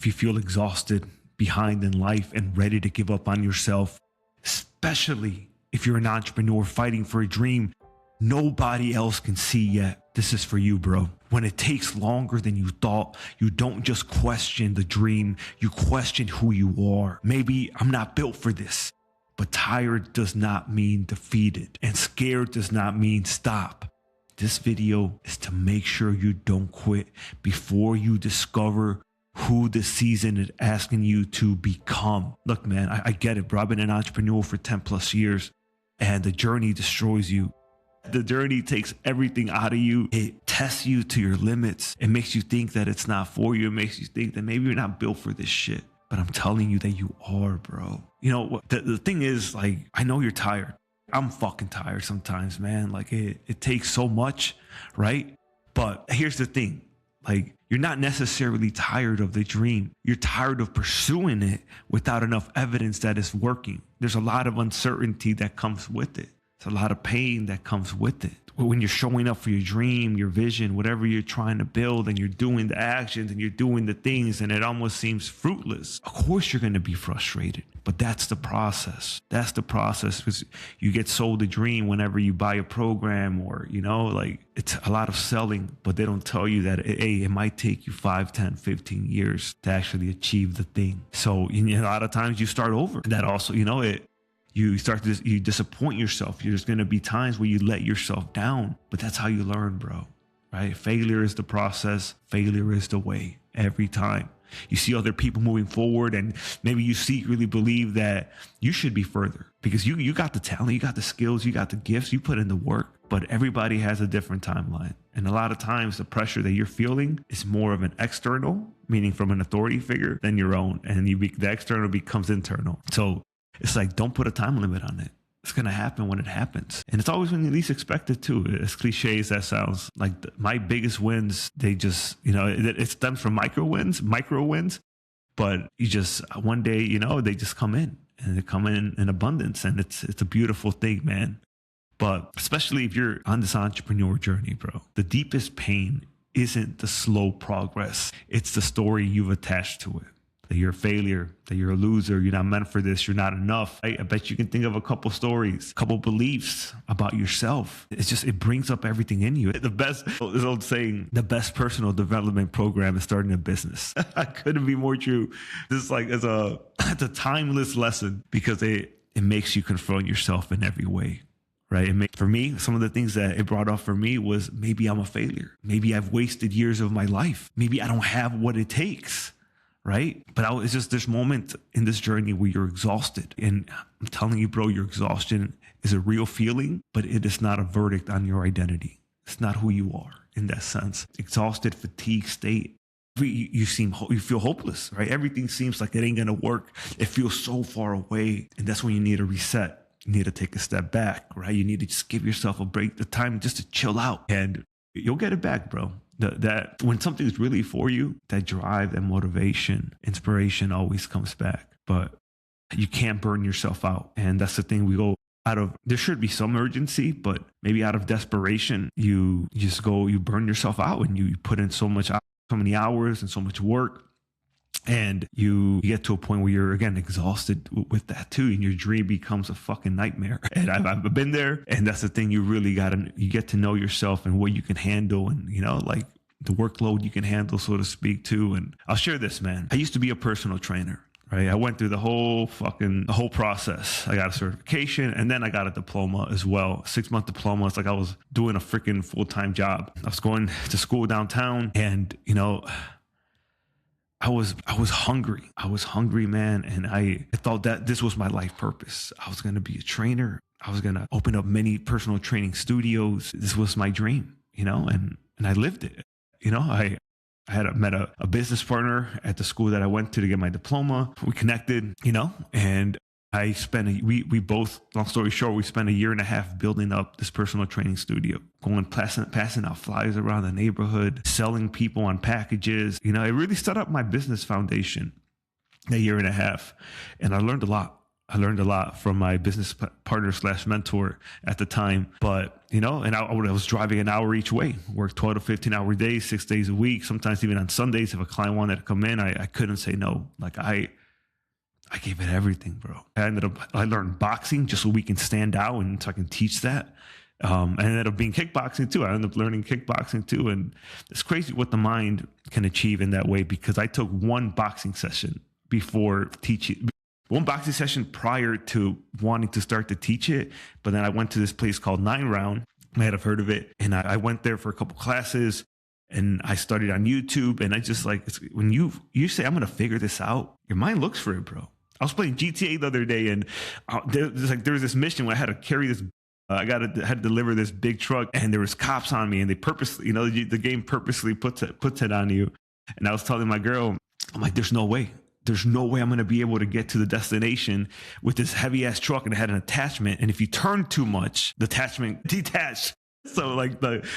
if you feel exhausted, behind in life, and ready to give up on yourself, especially if you're an entrepreneur fighting for a dream nobody else can see yet, this is for you, bro. When it takes longer than you thought, you don't just question the dream, you question who you are. Maybe I'm not built for this, but tired does not mean defeated, and scared does not mean stop. This video is to make sure you don't quit before you discover who this season is asking you to become. Look, man, I get it, bro. I've been an entrepreneur for 10 plus years, and the journey destroys you. The journey takes everything out of you. It tests you to your limits. It makes you think that it's not for you. It makes you think that maybe you're not built for this shit. But I'm telling you that you are, bro. You know, the thing is, like, I know you're tired. I'm fucking tired sometimes, man. Like, it takes so much, right? But here's the thing. Like, you're not necessarily tired of the dream. You're tired of pursuing it without enough evidence that it's working. There's a lot of uncertainty that comes with it. There's a lot of pain that comes with it. When you're showing up for your dream, your vision, whatever you're trying to build, and you're doing the actions and you're doing the things, and it almost seems fruitless, of course you're going to be frustrated. But that's the process. That's the process, because you get sold a dream whenever you buy a program, or, you know, like, it's a lot of selling, but they don't tell you that, hey, it might take you 5, 10, 15 years to actually achieve the thing. So, you know, a lot of times you start over. That also, you know, you disappoint yourself. There's going to be times where you let yourself down, but that's how you learn, bro, right? Failure is the process. Failure is the way every time. You see other people moving forward, and maybe you secretly believe that you should be further because you got the talent, you got the skills, you got the gifts, you put in the work, but everybody has a different timeline. And a lot of times the pressure that you're feeling is more of an external, meaning from an authority figure, than your own. And the external becomes internal. So it's like, don't put a time limit on it. It's going to happen when it happens. And it's always when you least expect it too. As cliche as that sounds, like my biggest wins, they just, you know, it stems from micro wins, but you just, one day, you know, they just come in, and they come in abundance. And it's a beautiful thing, man. But especially if you're on this entrepreneur journey, bro, the deepest pain isn't the slow progress. It's the story you've attached to it. That you're a failure, that you're a loser, you're not meant for this, you're not enough. I bet you can think of a couple stories, a couple beliefs about yourself. it brings up everything in you. This old saying, the best personal development program is starting a business. Couldn't be more true. This is like, it's a timeless lesson, because it makes you confront yourself in every way. Right. For me, some of the things that it brought up for me was, maybe I'm a failure. Maybe I've wasted years of my life. Maybe I don't have what it takes. Right. But it's just this moment in this journey where you're exhausted. And I'm telling you, bro, your exhaustion is a real feeling, but it is not a verdict on your identity. It's not who you are in that sense. Exhausted, fatigued state. You feel hopeless, right? Everything seems like it ain't going to work. It feels so far away. And that's when you need a reset. You need to take a step back, right? You need to just give yourself a break, the time just to chill out, and you'll get it back, bro. That when something's really for you, that drive, that motivation, inspiration always comes back. But you can't burn yourself out. And that's the thing, we go out of, there should be some urgency, but maybe out of desperation, you burn yourself out, and you put in so many hours and so much work. And you get to a point where you're, again, exhausted with that too. And your dream becomes a fucking nightmare. And I've been there. And that's the thing, you get to know yourself and what you can handle, and, you know, like the workload you can handle, so to speak, too. And I'll share this, man. I used to be a personal trainer, right? I went through the whole process. I got a certification, and then I got a diploma as well. 6-month diploma. It's like I was doing a freaking full-time job. I was going to school downtown, and, you know, I was hungry. I was hungry, man. And I thought that this was my life purpose. I was going to be a trainer. I was going to open up many personal training studios. This was my dream, you know, and I lived it. You know, I met a business partner at the school that I went to get my diploma. We connected, you know, and I spent we both, long story short, we spent 1.5 years building up this personal training studio, going passing out flyers around the neighborhood, selling people on packages. You know, it really set up my business foundation, 1.5 years. And I learned a lot. I learned a lot from my business partner / mentor at the time. But, and I was driving an hour each way, worked 12 to 15 hour days, 6 days a week, sometimes even on Sundays. If a client wanted to come in, I couldn't say no. Like I gave it everything, bro. I learned boxing just so we can stand out and so I can teach that. I ended up being kickboxing too. I ended up learning kickboxing too. And it's crazy what the mind can achieve in that way, because I took one boxing session before teaching, one boxing session prior to wanting to start to teach it. But then I went to this place called 9 Round. I might have heard of it. And I went there for a couple classes and I studied on YouTube. And I just when you say, I'm going to figure this out, your mind looks for it, bro. I was playing GTA the other day, and there was this mission where I had to carry this. I had to deliver this big truck, and there was cops on me, and they purposely, the game purposely puts it on you. And I was telling my girl, I'm like, there's no way I'm going to be able to get to the destination with this heavy ass truck, and it had an attachment. And if you turn too much, the attachment detached. So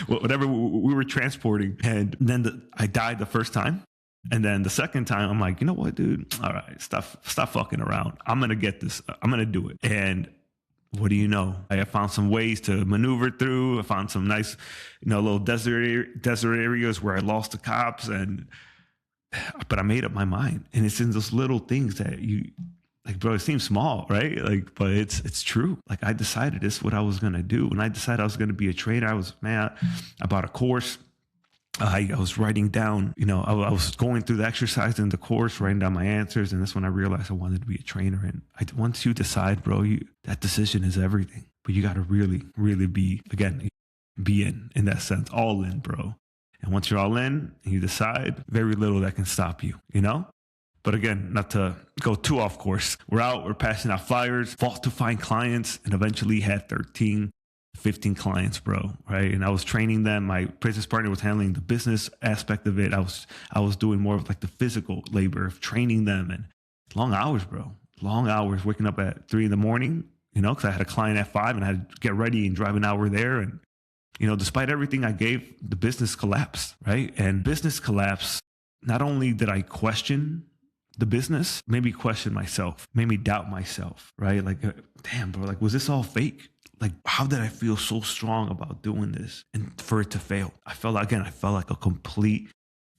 whatever we were transporting, and then I died the first time. And then the second time, I'm like, you know what, dude? All right, stop fucking around. I'm going to get this. I'm going to do it. And what do you know? I found some ways to maneuver through. I found some nice, little desert areas where I lost the cops. But I made up my mind. And it's in those little things that bro, it seems small, right? But it's true. I decided this is what I was going to do. When I decided I was going to be a trainer, I bought a course. I was writing down, I was going through the exercise in the course, writing down my answers. And that's when I realized I wanted to be a trainer. And once you decide, bro, that decision is everything. But you got to really, really be in that sense, all in, bro. And once you're all in and you decide, very little that can stop you, But again, not to go too off course. We're passing out flyers, fought to find clients, and eventually had 15 clients, bro, right? And I was training them. My business partner was handling the business aspect of it. I was doing more of the physical labor of training them, and long hours, bro. Long hours, waking up at 3 a.m, because I had a client at 5 and I had to get ready and drive an hour there. And, despite everything I gave, the business collapsed, right? And business collapse, not only did I question the business, made me question myself, made me doubt myself, right? Damn, bro, was this all fake? How did I feel so strong about doing this and for it to fail? I felt like a complete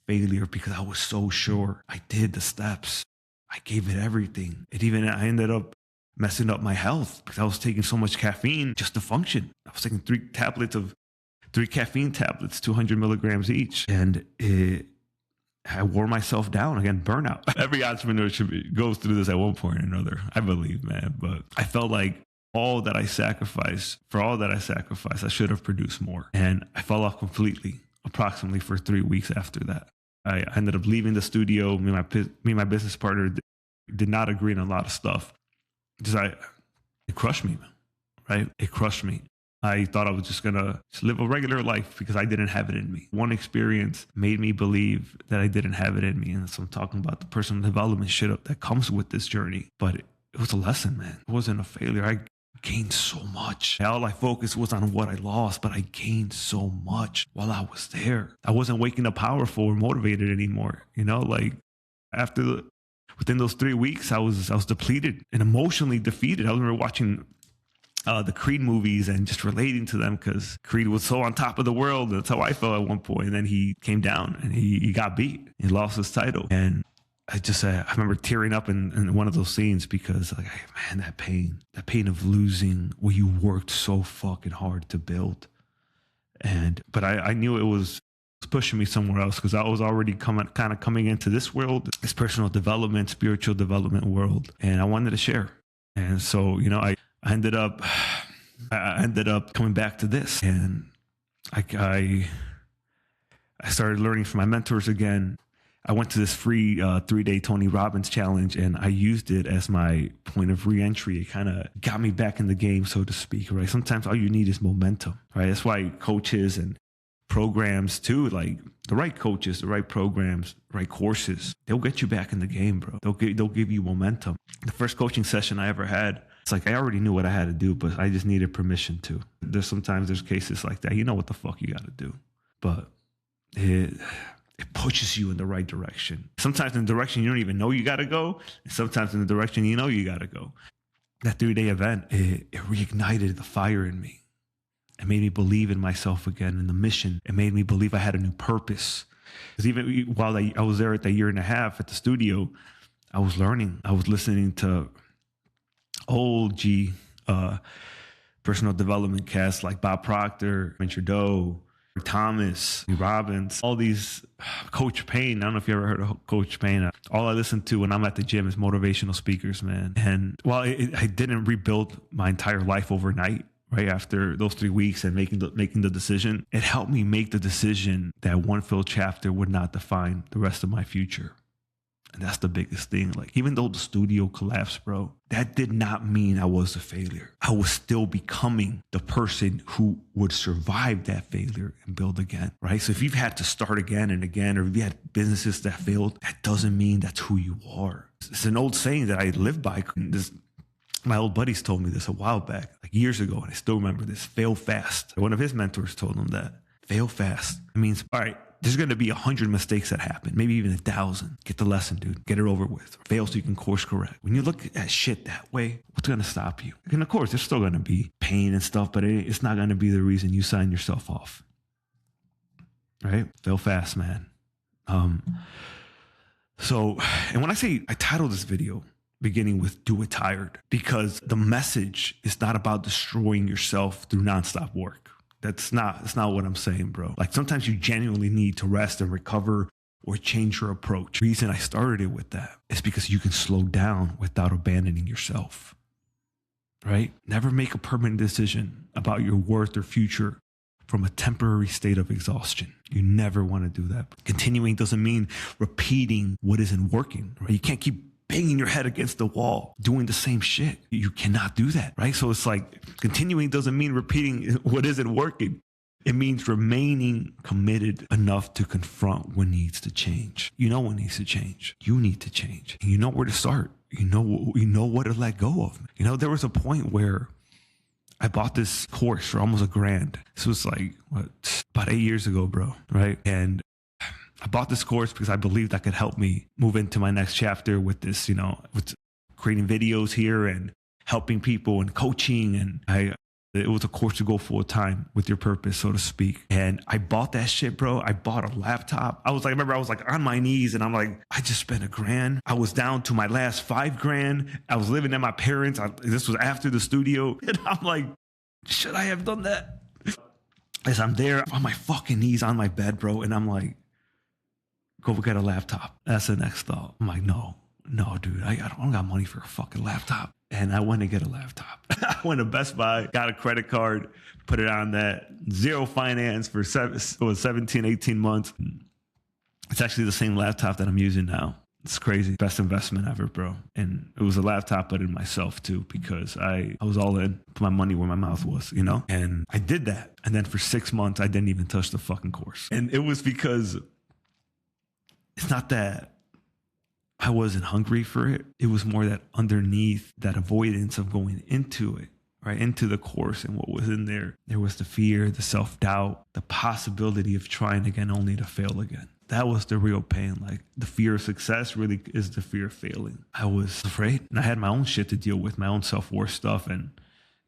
failure because I was so sure. I did the steps. I gave it everything. I ended up messing up my health because I was taking so much caffeine just to function. I was taking 3 caffeine tablets, 200 milligrams each. And I wore myself down. Again, burnout. Every entrepreneur goes through this at one point or another, I believe, man. But I felt like for all that I sacrificed, I should have produced more. And I fell off completely, approximately for 3 weeks after that. I ended up leaving the studio. Me and my business partner did not agree on a lot of stuff. It crushed me, right? It crushed me. I thought I was just going to live a regular life because I didn't have it in me. One experience made me believe that I didn't have it in me. And so I'm talking about the personal development shit that comes with this journey. But it was a lesson, man. It wasn't a failure. I gained so much. All I focused was on what I lost, but I gained so much while I was there. I wasn't waking up powerful or motivated anymore. Within those 3 weeks, I was depleted and emotionally defeated. I remember watching the Creed movies and just relating to them because Creed was so on top of the world. That's how I felt at one point. And then he came down and he got beat. He lost his title. And I remember tearing up in one of those scenes because man, that pain of losing what you worked so fucking hard to build. But I knew it was pushing me somewhere else because I was already coming into this world, this personal development, spiritual development world. And I wanted to share. And so, I ended up coming back to this, and I started learning from my mentors again. I went to this free 3-day Tony Robbins challenge, and I used it as my point of reentry. It kind of got me back in the game, so to speak, right? Sometimes all you need is momentum, right? That's why coaches and programs too, the right coaches, the right programs, right courses, they'll get you back in the game, bro. They'll give you momentum. The first coaching session I ever had, it's I already knew what I had to do, but I just needed permission to. There's cases like that. You know what the fuck you got to do, but it pushes you in the right direction. Sometimes in the direction you don't even know you got to go, and sometimes in the direction you know you got to go. that 3-day event, it reignited the fire in me. It made me believe in myself again, in the mission. It made me believe I had a new purpose. Because even while I was there at the year and a half at the studio, I was learning. I was listening to old personal development casts like Bob Proctor, Trudeau, Thomas, Robbins, all these, Coach Payne. I don't know if you ever heard of Coach Payne. All I listen to when I'm at the gym is motivational speakers, man. And while I didn't rebuild my entire life overnight, right after those 3 weeks and making the decision, it helped me make the decision that one failed chapter would not define the rest of my future. And that's the biggest thing. Like, even though the studio collapsed, bro, that did not mean I was a failure. I was still becoming the person who would survive that failure and build again, right? So if you've had to start again and again, or if you had businesses that failed, that doesn't mean that's who you are. It's an old saying that I live by. My old buddies told me this a while back, like years ago, and I still remember this: fail fast. One of his mentors told him that. Fail fast. It means, all right, there's going to be 100 mistakes that happen, maybe even 1,000. Get the lesson, dude. Get it over with. Fail so you can course correct. When you look at shit that way, what's going to stop you? And of course, there's still going to be pain and stuff, but it's not going to be the reason you sign yourself off. Right? Fail fast, man. So, and when I say, I titled this video beginning with "Do It Tired," because the message is not about destroying yourself through nonstop work. That's not what I'm saying, bro. Like, sometimes you genuinely need to rest and recover or change your approach. The reason I started it with that is because you can slow down without abandoning yourself, right? Never make a permanent decision about your worth or future from a temporary state of exhaustion. You never want to do that. Continuing doesn't mean repeating what isn't working, right? You can't keep banging your head against the wall, doing the same shit. You cannot do that, right? So it's like, continuing doesn't mean repeating what isn't working. It means remaining committed enough to confront what needs to change. You know what needs to change. You need to change. And you know where to start. You know what to let go of. You know, there was a point where I bought this course for almost $1,000. This was like, about 8 years ago, bro, right? And I bought this course because I believed that could help me move into my next chapter with this, with creating videos here and helping people and coaching. And it was a course to go full time with your purpose, so to speak. And I bought that shit, bro. I bought a laptop. I was like on my knees and I'm like, I just spent $1,000. I was down to my last $5,000. I was living at my parents'. This was after the studio. And I'm like, should I have done that? As I'm there on my fucking knees on my bed, bro. And I'm like, go get a laptop. That's the next thought. I'm like, no, dude, I don't got money for a fucking laptop. And I went to get a laptop. I went to Best Buy, got a credit card, put it on that, zero finance for 17, 18 months. It's actually the same laptop that I'm using now. It's crazy. Best investment ever, bro. And it was a laptop, but in myself too, because I was all in, put my money where my mouth was, And I did that. And then for 6 months, I didn't even touch the fucking course. And it was because it's not that I wasn't hungry for it. It was more that underneath that avoidance of going into it, right? Into the course and what was in there. There was the fear, the self-doubt, the possibility of trying again only to fail again. That was the real pain. Like, the fear of success really is the fear of failing. I was afraid, and I had my own shit to deal with, my own self-worth stuff and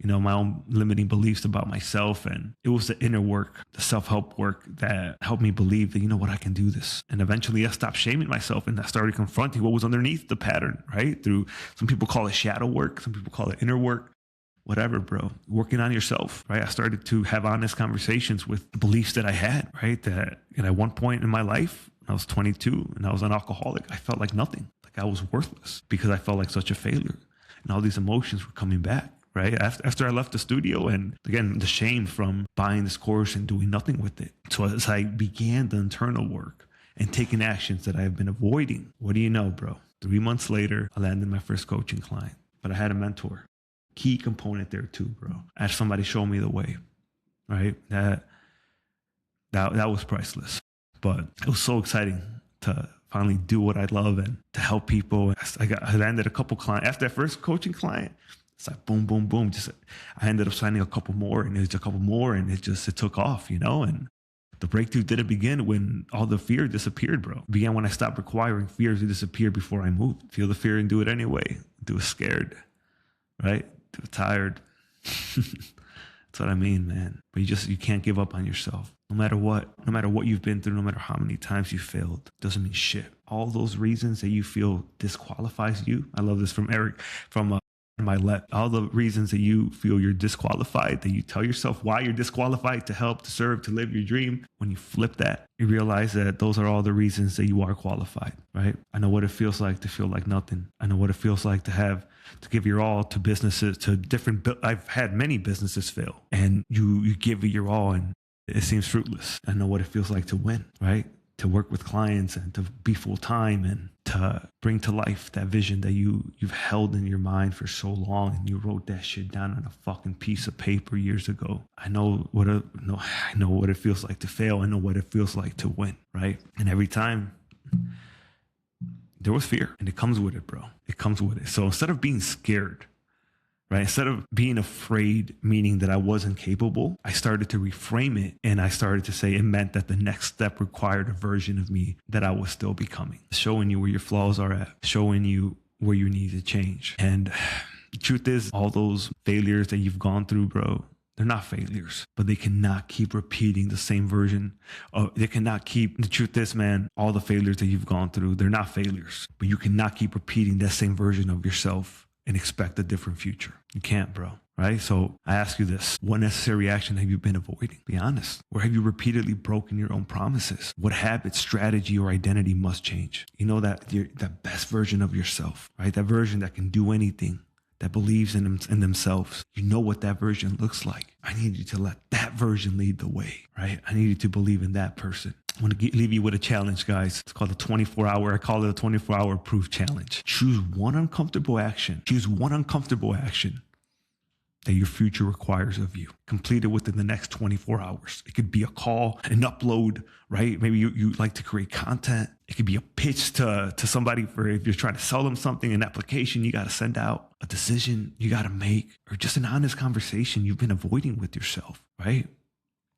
my own limiting beliefs about myself. And it was the inner work, the self-help work that helped me believe that, I can do this. And eventually I stopped shaming myself and I started confronting what was underneath the pattern, right? Through, some people call it shadow work. Some people call it inner work, whatever, bro. Working on yourself, right? I started to have honest conversations with beliefs that I had, right? That at one point in my life, when I was 22 and I was an alcoholic, I felt like nothing. Like, I was worthless because I felt like such a failure. And all these emotions were coming back. Right after I left the studio, and again, the shame from buying this course and doing nothing with it. So as I began the internal work and taking actions that I have been avoiding, what do you know, bro? 3 months later, I landed my first coaching client, but I had a mentor. Key component there too, bro. I had somebody show me the way, right? That was priceless, but it was so exciting to finally do what I love and to help people. I landed a couple clients after that first coaching client. It's like boom, boom, boom. I ended up signing a couple more, and it took off, And the breakthrough didn't begin when all the fear disappeared, bro. It began when I stopped requiring fear to disappear before I moved. Feel the fear and do it anyway. Do it scared. right? Too tired. That's what I mean, man. But you can't give up on yourself. No matter what you've been through, no matter how many times you failed, doesn't mean shit. All those reasons that you feel disqualifies you. I love this from Eric, from my left. All the reasons that you feel you're disqualified, that you tell yourself why you're disqualified, to help, to serve, to live your dream. When you flip that, you realize that those are all the reasons that you are qualified, right? I know what it feels like to feel like nothing. I know what it feels like to give your all to businesses, to different. I've had many businesses fail, and you give it your all, and it seems fruitless. I know what it feels like to win, right? To work with clients and to be full time and to bring to life that vision that you've held in your mind for so long, and you wrote that shit down on a fucking piece of paper years ago. I know what it feels like to fail. I know what it feels like to win, right? And every time there was fear, and it comes with it, bro. It comes with it. So instead of being scared, right? Instead of being afraid, meaning that I wasn't capable, I started to reframe it, and I started to say it meant that the next step required a version of me that I was still becoming, showing you where your flaws are at, showing you where you need to change. And the truth is, all those failures that you've gone through, bro, they're not failures, but they cannot keep repeating the same version. The truth is, man, all the failures that you've gone through, they're not failures, but you cannot keep repeating that same version of yourself and expect a different future. You can't, bro. Right? So I ask you this: what necessary action have you been avoiding? Be honest. Where have you repeatedly broken your own promises? What habit, strategy, or identity must change? You know that that best version of yourself, right? That version that can do anything, that believes in themselves. You know what that version looks like. I need you to let that version lead the way, right? I need you to believe in that person. I want to leave you with a challenge, guys. It's called the 24-hour. I call it a 24-hour proof challenge. Choose one uncomfortable action. Choose one uncomfortable action that your future requires of you. Complete it within the next 24 hours. It could be a call, an upload, right? Maybe you like to create content. It could be a pitch to somebody for if you're trying to sell them something, an application you got to send out, a decision you got to make, or just an honest conversation you've been avoiding with yourself, right?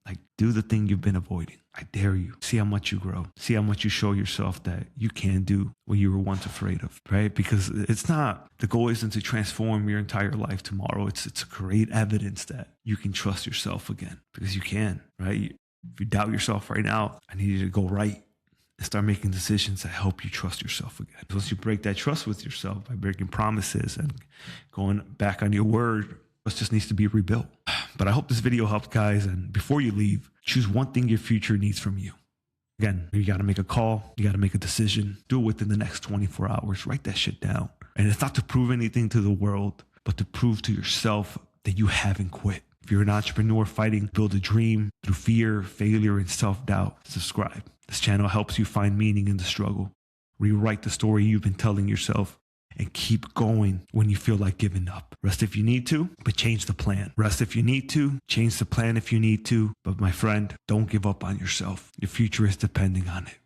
Like, do the thing you've been avoiding. I dare you. See how much you grow. See how much you show yourself that you can do what you were once afraid of, right? Because the goal isn't to transform your entire life tomorrow. It's great evidence that you can trust yourself again, because you can, right? If you doubt yourself right now, I need you to go right and start making decisions that help you trust yourself again. Once you break that trust with yourself by breaking promises and going back on your word, it just needs to be rebuilt. But I hope this video helped, guys. And before you leave, choose one thing your future needs from you. Again, you got to make a call. You got to make a decision. Do it within the next 24 hours. Write that shit down. And it's not to prove anything to the world, but to prove to yourself that you haven't quit. If you're an entrepreneur fighting to build a dream through fear, failure, and self-doubt, subscribe. This channel helps you find meaning in the struggle. Rewrite the story you've been telling yourself, and keep going when you feel like giving up. Rest if you need to, but change the plan. Rest if you need to, change the plan if you need to. But my friend, don't give up on yourself. Your future is depending on it.